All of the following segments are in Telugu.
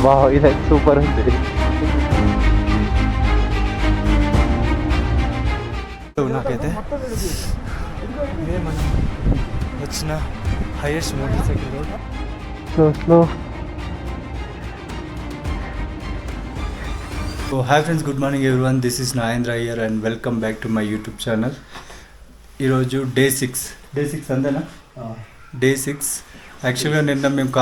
వావ్, ఇదైతే సూపర్ ఉంది. నాకైతే ఇదే మనం వచ్చిన highest motor cycle road. Slow. So hi friends, good morning everyone. This is Nagendra here and welcome back to my YouTube channel. ఈరోజు డే సిక్స్ అంతేనా? డే 6. యాక్చువల్గా నిన్న మేము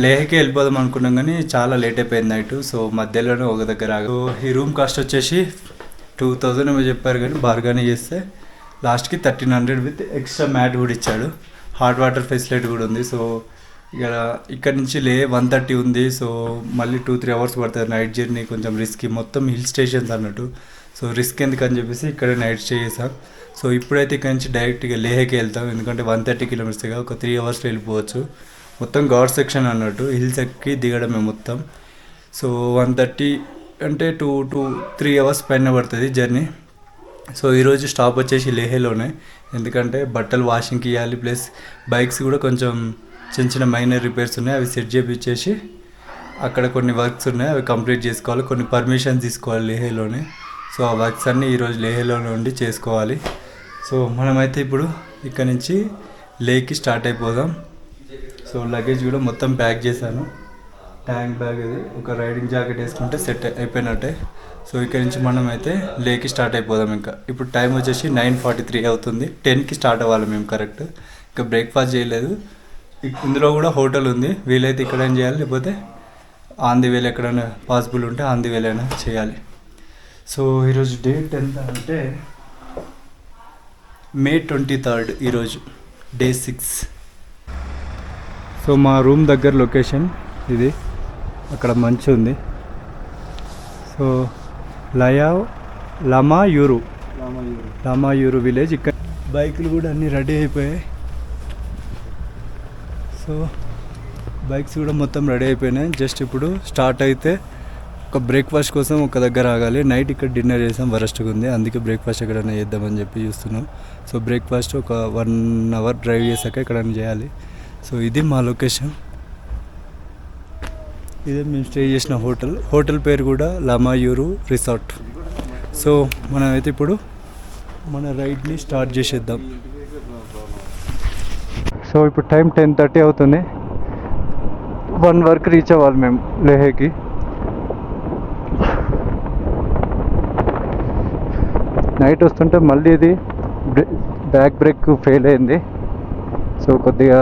లేహ్కి వెళ్ళిపోదాం అనుకున్నాం కానీ చాలా లేట్ అయిపోయింది నైట్. సో మధ్యలోనే ఒక దగ్గర సో ఈ రూమ్ కాస్ట్ వచ్చేసి 2000 ఏమో చెప్పారు, కానీ బార్గానే చేస్తే లాస్ట్కి 1300 విత్ ఎక్స్ట్రా మ్యాట్ కూడా ఇచ్చాడు. హాట్ వాటర్ ఫెసిలిటీ కూడా ఉంది. సో ఇక్కడ నుంచి 130 ఉంది. సో మళ్ళీ 2-3 అవర్స్ పడుతుంది నైట్ జర్నీ, కొంచెం రిస్కీ. మొత్తం హిల్ స్టేషన్స్ అన్నట్టు. సో రిస్క్ ఎందుకని చెప్పేసి ఇక్కడ నైట్ స్టే చేసాం. సో ఇప్పుడైతే ఇక్కడ నుంచి డైరెక్ట్గా లేహ్కి వెళ్తాం, ఎందుకంటే 130 కిలోమీటర్స్గా ఒక 3 అవర్స్లో వెళ్ళిపోవచ్చు. మొత్తం ఘాట్ సెక్షన్ అన్నట్టు, హిల్స్ ఎక్కి దిగడమే మొత్తం. సో 130 అంటే 2-3 అవర్స్ పైన పడుతుంది జర్నీ. సో ఈరోజు స్టాప్ వచ్చేసి లేహ్లోనే, ఎందుకంటే బట్టలు వాషింగ్కి ఇవ్వాలి, ప్లస్ బైక్స్ కూడా కొంచెం చిన్న మైనర్ రిపేర్స్ ఉన్నాయి, అవి సెట్ చేయించేసి అక్కడ కొన్ని వర్క్స్ ఉన్నాయి, అవి కంప్లీట్ చేసుకోవాలి. కొన్ని పర్మిషన్స్ తీసుకోవాలి లేహ్లోనే. సో ఆ వర్క్స్ అన్నీ ఈరోజు లేహ్లోనే ఉండి చేసుకోవాలి. సో మనమైతే ఇప్పుడు ఇక్కడ నుంచి లేహ్కి స్టార్ట్ అయిపోదాం. సో లగేజ్ కూడా మొత్తం ప్యాక్ చేశాను. ట్యాంక్ బ్యాగ్, అది ఒక రైడింగ్ జాకెట్ వేసుకుంటే సెట్ అయిపోయినట్టే. సో ఇక్కడ నుంచి మనం అయితే లేహ్కి స్టార్ట్ అయిపోదాం. ఇప్పుడు టైం వచ్చేసి 9:43 అవుతుంది. 10కి స్టార్ట్ అవ్వాలి మేము కరెక్ట్. ఇంకా బ్రేక్ఫాస్ట్ చేయలేదు. ఇందులో కూడా హోటల్ ఉంది, వీలైతే ఇక్కడ ఏం చేయాలి, లేకపోతే ఆన్ ది వేలో ఎక్కడైనా పాసిబుల్ ఉంటే ఆన్ ది వేలో అయినా చేయాలి. సో ఈరోజు డేట్ ఎంత అంటే May 23rd ఈరోజు డే 6. సో మా రూమ్ దగ్గర లొకేషన్ ఇది, అక్కడ మంచి ఉంది. So Lamayuru village. ఇక్కడ బైకులు కూడా అన్నీ రెడీ అయిపోయాయి. సో బైక్స్ కూడా మొత్తం రెడీ అయిపోయినాయి. జస్ట్ ఇప్పుడు స్టార్ట్ అయితే ఒక బ్రేక్ఫాస్ట్ కోసం ఒక దగ్గర ఆగాలి. నైట్ ఇక్కడ డిన్నర్ చేసాం, వరస్ట్గా ఉంది, అందుకే బ్రేక్ఫాస్ట్ ఎక్కడైనా చేద్దామని చెప్పి చూస్తున్నాం. సో బ్రేక్ఫాస్ట్ ఒక 1 అవర్ డ్రైవ్ చేశాక ఎక్కడైనా చేయాలి. సో ఇది మా లొకేషన్, ఇదే మేము స్టే చేసిన హోటల్ పేరు కూడా లమాయూరు రిసార్ట్. సో మనమైతే ఇప్పుడు మన రైడ్ని స్టార్ట్ చేసేద్దాం. సో ఇప్పుడు టైం 10:30 అవుతుంది. 1 వరకు రీచ్ అవ్వాలి మేము లేహ్కి. నైట్ వస్తుంటే మళ్ళీ ఇది బ్యాక్ బ్రేక్ ఫెయిల్ అయింది. సో కొద్దిగా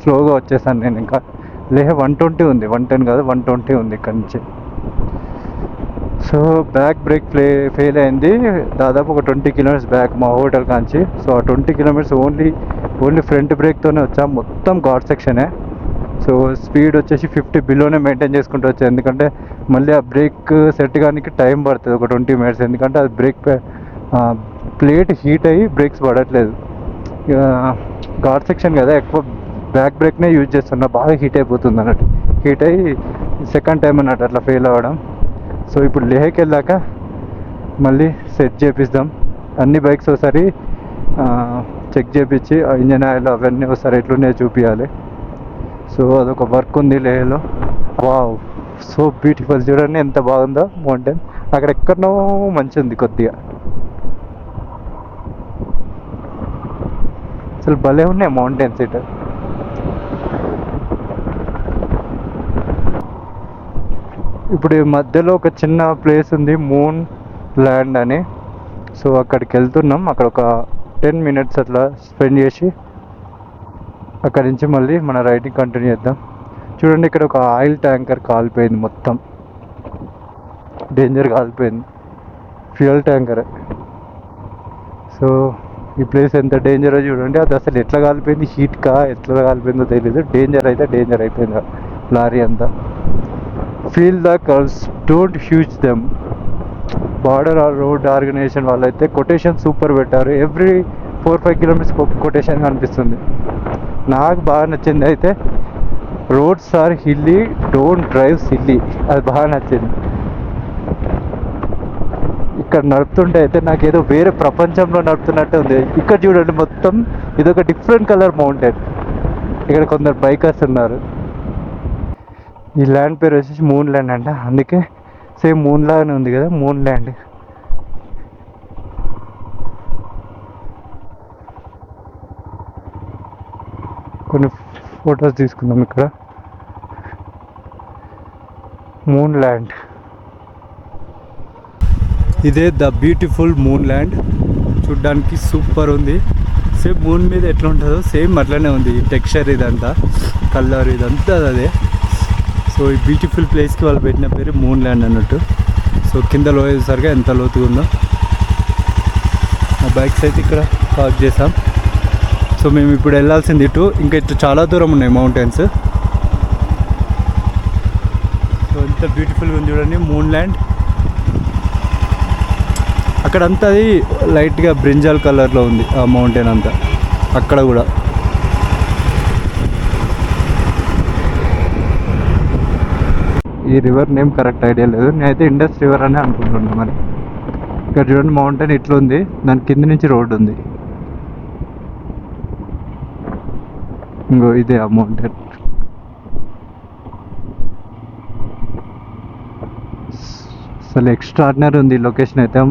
స్లోగా వచ్చేసాను నేను. ఇంకా లేహ్ 120 ఉంది, 110 కాదు 120 ఉంది ఇక్కడ నుంచి. సో బ్యాక్ బ్రేక్ ఫెయిల్ అయింది దాదాపు ఒక 20 కిలోమీటర్స్ బ్యాక్ మా హోటల్ కాంచి. సో ఆ 20 కిలోమీటర్స్ ఓన్లీ ఫ్రంట్ బ్రేక్తోనే వచ్చాం. మొత్తం ఘాట్ సెక్షనే. సో స్పీడ్ వచ్చేసి 50 బిలోనే మెయింటైన్ చేసుకుంటూ వచ్చాను, ఎందుకంటే మళ్ళీ ఆ బ్రేక్ సెట్ కానీ టైం పడుతుంది ఒక 20 మినిట్స్, ఎందుకంటే అది బ్రేక్ ప్లేట్ హీట్ అయ్యి బ్రేక్స్ పడట్లేదు. ఘాట్ సెక్షన్ కదా, ఎక్కువ బ్యాక్ బ్రేక్నే యూజ్ చేస్తున్నా, బాగా హీట్ అయిపోతుంది అన్నట్టు. హీట్ అయ్యి సెకండ్ టైం అన్నట్టు అట్లా ఫెయిల్ అవ్వడం. సో ఇప్పుడు లేహ్కి వెళ్ళాక మళ్ళీ సెట్ చేపిస్తాం. అన్ని బైక్స్ ఒకసారి చెక్ చేపించి ఇంజన్ ఆయిల్ అవన్నీ ఒకసారి ఎట్లున్నాయో చూపించాలి. సో అదొక వర్క్ ఉంది లేహ్లో. వావ్, సో బ్యూటిఫుల్, చూడండి ఎంత బాగుందో మౌంటైన్. అక్కడ ఎక్కడనో మంచి ఉంది కొద్దిగా, అసలు భలే ఉన్నాయి మౌంటైన్స్ ఇటు. ఇప్పుడు ఈ మధ్యలో ఒక చిన్న ప్లేస్ ఉంది, మూన్ ల్యాండ్ అని. సో అక్కడికి వెళ్తున్నాం. అక్కడ ఒక 10 మినిట్స్ అట్లా స్పెండ్ చేసి అక్కడి నుంచి మళ్ళీ మన రైడింగ్ కంటిన్యూ చేద్దాం. చూడండి ఇక్కడ ఒక ఆయిల్ ట్యాంకర్ కాలిపోయింది, మొత్తం డేంజర్ కాలిపోయింది, ఫ్యూయల్ ట్యాంకర్. సో ఈ ప్లేస్ ఎంత డేంజరో చూడండి. అది అసలు ఎట్లా కాలిపోయింది, హీట్కా ఎట్లా కాలిపోయిందో తెలియదు. డేంజర్ అయిపోయింది లారీ అంతా. Feel the curves, don't hug them. Border road organisation వాళ్ళైతే కొటేషన్ సూపర్ పెట్టారు. ఎవ్రీ 4-5 కిలోమీటర్స్ కొటేషన్ కనిపిస్తుంది. నాకు బాగా నచ్చింది అయితే roads are hilly, don't drive silly, అది బాగా నచ్చింది. ఇక్కడ నడుపుతుంటే అయితే నాకు ఏదో వేరే ప్రపంచంలో నడుపుతున్నట్టు ఉంది. ఇక్కడ చూడండి మొత్తం ఇదొక డిఫరెంట్ కలర్ మౌంటైన్. ఇక్కడ కొందరు బైకర్స్ ఉన్నారు. ఈ ల్యాండ్ పేరు వచ్చేసి మూన్ ల్యాండ్ అంట, అందుకే సేమ్ మూన్ లాగానే ఉంది కదా, మూన్ ల్యాండ్. కొన్ని ఫొటోస్ తీసుకుందాం ఇక్కడ. మూన్ ల్యాండ్, ఇదే ద బ్యూటిఫుల్ మూన్ ల్యాండ్. చూడ్డానికి సూపర్ ఉంది. సేమ్ మూన్ మీద ఎట్లా ఉంటుందో సేమ్ అట్లనే ఉంది. టెక్స్చర్ ఇదంతా, కలర్ ఇదంతా అదే. సో ఈ బ్యూటిఫుల్ ప్లేస్కి వాళ్ళు పెట్టిన పేరు మూన్ ల్యాండ్ అన్నట్టు. సో కింద లోయేసరిగా ఎంత లోతుగా ఉందో. ఆ బైక్స్ అయితే ఇక్కడ పార్క్ చేసాం. సో మేము ఇప్పుడు వెళ్ళాల్సింది ఇటు, ఇంకా ఇటు చాలా దూరం ఉన్నాయి మౌంటైన్స్. సో ఎంత బ్యూటిఫుల్గా ఉంది చూడండి మూన్ ల్యాండ్. అక్కడంతా అది లైట్గా బ్రింజాల్ కలర్లో ఉంది ఆ మౌంటైన్ అంతా, అక్కడ కూడా. ఈ రివర్ నేమ్ కరెక్ట్ ఐడియా లేదు, నేనైతే ఇండస్ రివర్ అని అనుకుంటున్నాను. మరి ఇక్కడ చూడండి మౌంటైన్ ఇట్లా ఉంది, దాని కింద నుంచి రోడ్డు ఉంది. ఇంకో ఇదే ఆ మౌంటైన్. అసలు ఎక్స్ట్రాడినరీ ఉంది లొకేషన్ అయితే.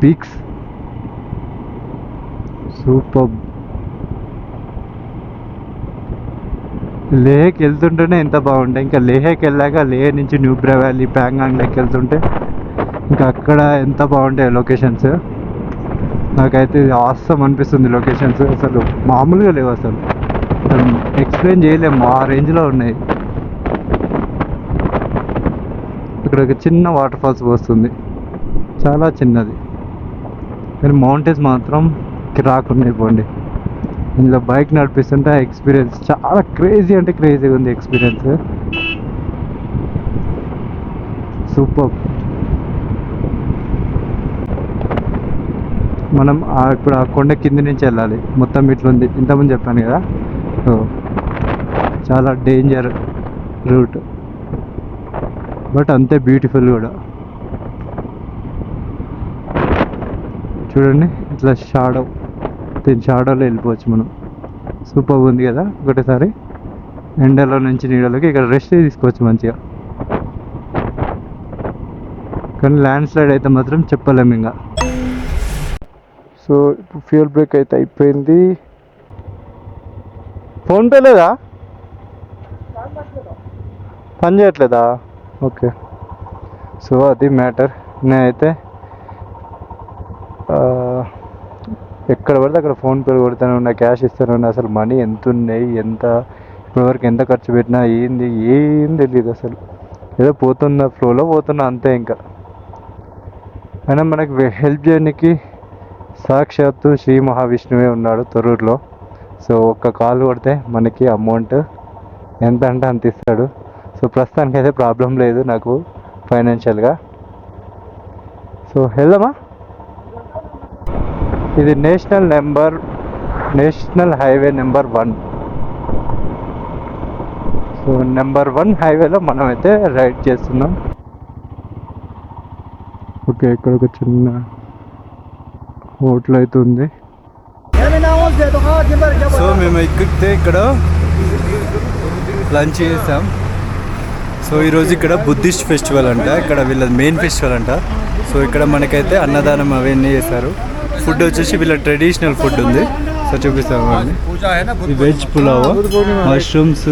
Peaks super. లేహ్కి వెళ్తుంటేనే ఎంత బాగుంటాయి. ఇంకా లేహ్కి వెళ్ళాక లేహ్ నుంచి న్యూబ్రా వ్యాలీ, ప్యాంగాంగ్లోకి వెళ్తుంటే ఇంకా అక్కడ ఎంత బాగుంటాయి లొకేషన్స్. నాకైతే ఇది ఆసమ్ అనిపిస్తుంది లొకేషన్స్. అసలు మామూలుగా లేవు, అసలు ఎక్స్ప్లెయిన్ చేయలేము, ఆ రేంజ్లో ఉన్నాయి. ఇక్కడ ఒక చిన్న వాటర్ ఫాల్స్ వస్తుంది, చాలా చిన్నది, కానీ మౌంటైన్స్ మాత్రం కిరాకున్నాయి. పోండి, ఇందులో బైక్ నడిపిస్తుంటే ఎక్స్పీరియన్స్ చాలా క్రేజీ అంటే క్రేజీగా ఉంది ఎక్స్పీరియన్స్. సూపర్. మనం ఇప్పుడు ఆ కొండ కింద నుంచి వెళ్ళాలి, మొత్తం ఇట్లుంది. ఇంతకుముందు చెప్పాను కదా, సో చాలా డేంజర్ రూట్, బట్ అంతే బ్యూటిఫుల్ కూడా. చూడండి ఇట్లా షాడో, దీని షాడోలో వెళ్ళిపోవచ్చు మనం. సూపర్గా ఉంది కదా. ఒకటేసారి ఎండలో నుంచి నీడలోకి ఇక్కడ రెస్ట్ తీసుకోవచ్చు మంచిగా. కానీ ల్యాండ్ స్లైడ్ అయితే మాత్రం చెప్పలేము ఇంకా. సో ఇప్పుడు ఫ్యూయల్ బ్రేక్ అయితే అయిపోయింది. ఫోన్పే లేదా, పని చేయట్లేదా? ఓకే. సో అది మ్యాటర్. నేనైతే ఎక్కడ పడితే అక్కడ ఫోన్పే కొడతాను ఉన్నా, క్యాష్ ఇస్తాను ఉన్నా. అసలు మనీ ఎంత ఉన్నాయి, ఎంత ఇప్పటివరకు ఎంత ఖర్చు పెట్టినా ఏం తెలియదు అసలు. ఏదో పోతున్న ఫ్లోలో పోతున్నా అంతే. ఇంకా అయినా మనకు హెల్ప్ చేయడానికి సాక్షాత్తు శ్రీ మహావిష్ణువే ఉన్నాడు తొర్రూరులో. సో ఒక్క కాల్ కొడితే మనకి అమౌంట్ ఎంత అంటే అంత ఇస్తాడు. సో ప్రస్తుతానికి అయితే ప్రాబ్లం లేదు నాకు ఫైనాన్షియల్గా. సో వెళ్దామా. ఇది national highway number 1. So number 1 హైవేలో మనమైతే రైడ్ చేస్తున్నాం. ఓకే, ఇక్కడ ఒక చిన్న హోటల్ అయితే ఉంది. సో మేము ఇక్కడ లంచ్ చేసాం. సో ఈరోజు ఇక్కడ బుద్ధిస్ట్ ఫెస్టివల్ అంట, ఇక్కడ వీళ్ళ మెయిన్ ఫెస్టివల్ అంట. సో ఇక్కడ మనకైతే అన్నదానం అవన్నీ చేస్తారు. ఫుడ్ వచ్చేసి వీళ్ళ ట్రెడిషనల్ ఫుడ్ ఉంది. సో చూపిస్తాం అండి. ఈ వెజ్ పులావ్, మష్రూమ్స్,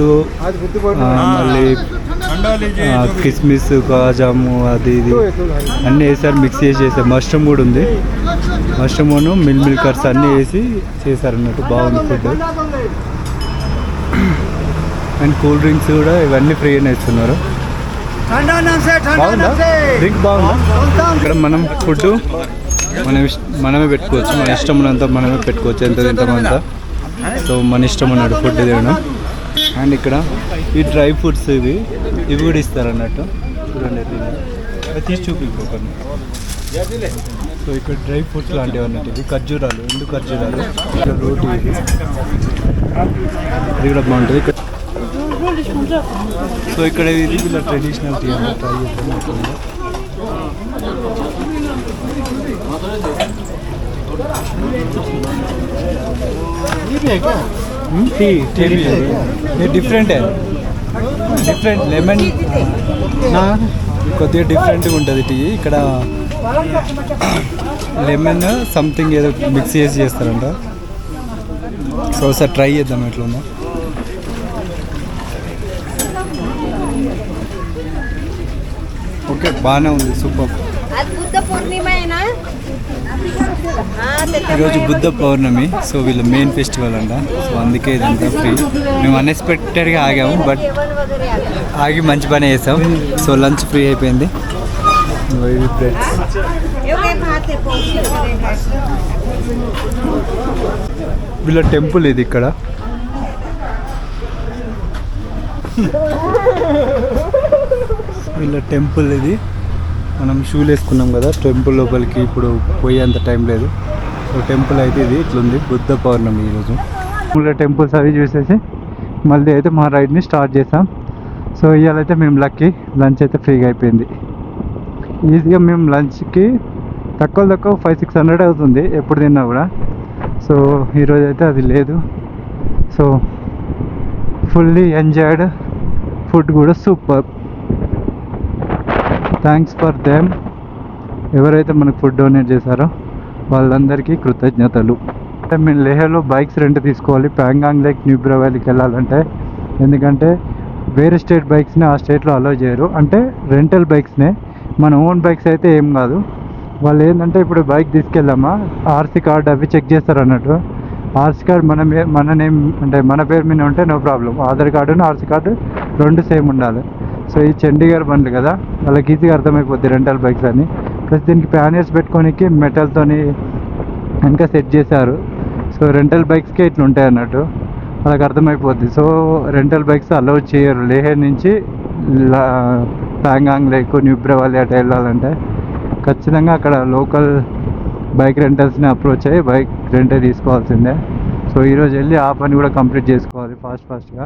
మళ్ళీ కిస్మిస్, కాజాము, అది ఇది అన్నీ వేసారు, మిక్స్ చేసి చేశారు. మష్రూమ్ కూడా ఉంది, మష్రూమ్ మిల్కర్స్ అన్నీ వేసి చేశారు అన్నట్టు. బాగుంది ఫుడ్. అండ్ కూల్ డ్రింక్స్ కూడా ఇవన్నీ ఫ్రీగానే ఇస్తున్నారు. బాగుందా డ్రింక్? బాగుందా? ఇక్కడ మనం ఫుడ్ మనమే పెట్టుకోవచ్చు, మన ఇష్టం ఉన్నంత మనమే పెట్టుకోవచ్చు, ఎంత తింటామంతా. సో మన ఇష్టం అన్నట్టు ఫుడ్ తినడం. అండ్ ఇక్కడ ఈ డ్రై ఫ్రూట్స్ ఇవి కూడా ఇస్తారు అన్నట్టు. చూడండి అవి తీసి చూపించుకోకండి. సో ఇక్కడ డ్రై ఫ్రూట్స్ లాంటివి అన్నట్టు. ఇవి ఖర్జూరాలు, ఖర్జూరాలు. ఇక్కడ రోటీ, ఇది కూడా బాగుంటుంది ఇక్కడ. సో ఇక్కడ ఇది వీళ్ళ ట్రెడిషనల్ టీ అన్న ట్రై చేస్తాం. टी टी भी है, ये डिफरेंट है। డిఫరెంట్ లెమన్ కొద్దిగా డిఫరెంట్గా ఉంటుంది టీ. ఇక్కడ లెమన్ సంథింగ్ ఏదో మిక్స్ చేసి చేస్తారంట. సో ఒకసారి ట్రై చేద్దాం ఎట్లుందో. ఓకే, బాగానే ఉంది, సూపర్. ఈరోజు బుద్ధ పౌర్ణమి, సో వీళ్ళ మెయిన్ ఫెస్టివల్ అంట. సో అందుకే ఇదంతా ఫ్రీ. మేము అన్ఎక్స్పెక్టెడ్గా ఆగాము, బట్ ఆగి మంచి పని చేసాం. సో లంచ్ ఫ్రీ అయిపోయింది. వీళ్ళ టెంపుల్ ఇది ఇక్కడ. వీళ్ళ టెంపుల్ ఇది. మనం షూలు వేసుకున్నాం కదా టెంపుల్ లోపలికి, ఇప్పుడు పోయేంత టైం లేదు. సో టెంపుల్ అయితే ఇది ఇట్లుంది. బుద్ధ పౌర్ణమి ఈరోజు. వీళ్ళ టెంపుల్స్ అవి చూసేసి మళ్ళీ అయితే మా రైడ్ని స్టార్ట్ చేసాం. సో ఇవాళైతే మేము లక్కీ, లంచ్ అయితే ఫ్రీగా అయిపోయింది. ఈజీగా మేము లంచ్కి తక్కువ 500-600 అవుతుంది ఎప్పుడు తిన్నా కూడా. సో ఈరోజు అయితే అది లేదు. సో ఫుల్లీ ఎంజాయ్డ్, ఫుడ్ కూడా సూపర్. Thanks for them. ఎవరైతే మనకు ఫుడ్ డొనేట్ చేశారో వాళ్ళందరికీ కృతజ్ఞతలు. అంటే మేము లేహ్లో బైక్స్ రెంట్ తీసుకోవాలి ప్యాంగాంగ్ లేక్ న్యూబ్రా వ్యాలీకి వెళ్ళాలంటే. ఎందుకంటే వేరే స్టేట్ బైక్స్ని ఆ స్టేట్లో అలౌ చేయరు. అంటే రెంటల్ బైక్స్నే, మన ఓన్ బైక్స్ అయితే ఏం కాదు. వాళ్ళు ఏంటంటే ఇప్పుడు బైక్ తీసుకెళ్ళామా ఆర్సీ కార్డ్ అవి చెక్ చేస్తారు అన్నట్టు. ఆర్సీ కార్డ్ మన నేమ్ అంటే మన పేరు మీద ఉంటే నో ప్రాబ్లం. ఆధార్ కార్డును ఆర్సీ కార్డు రెండు సేమ్ ఉండాలి. సో ఈ చండీగఢ్ బండ్లు కదా, వాళ్ళకి ఈజీగా అర్థమైపోద్ది రెంటల్ బైక్స్ అని. ప్లస్ దీనికి ప్యానియర్స్ పెట్టుకోనికి మెటల్తోని వెనక సెట్ చేశారు. సో రెంటల్ బైక్స్కే ఇట్లా ఉంటాయి అన్నట్టు, వాళ్ళకి అర్థమైపోద్ది. సో రెంటల్ బైక్స్ అలౌ చేయరు. లేహ్ నుంచి ప్యాంగాంగ్ లేక్ న్యూబ్రా వ్యాలీ అటు వెళ్ళాలంటే ఖచ్చితంగా అక్కడ లోకల్ బైక్ రెంటల్స్ని అప్రోచ్ అయ్యి బైక్ రెంటే తీసుకోవాల్సిందే. సో ఈరోజు వెళ్ళి ఆ పని కూడా కంప్లీట్ చేసుకోవాలి ఫాస్ట్గా.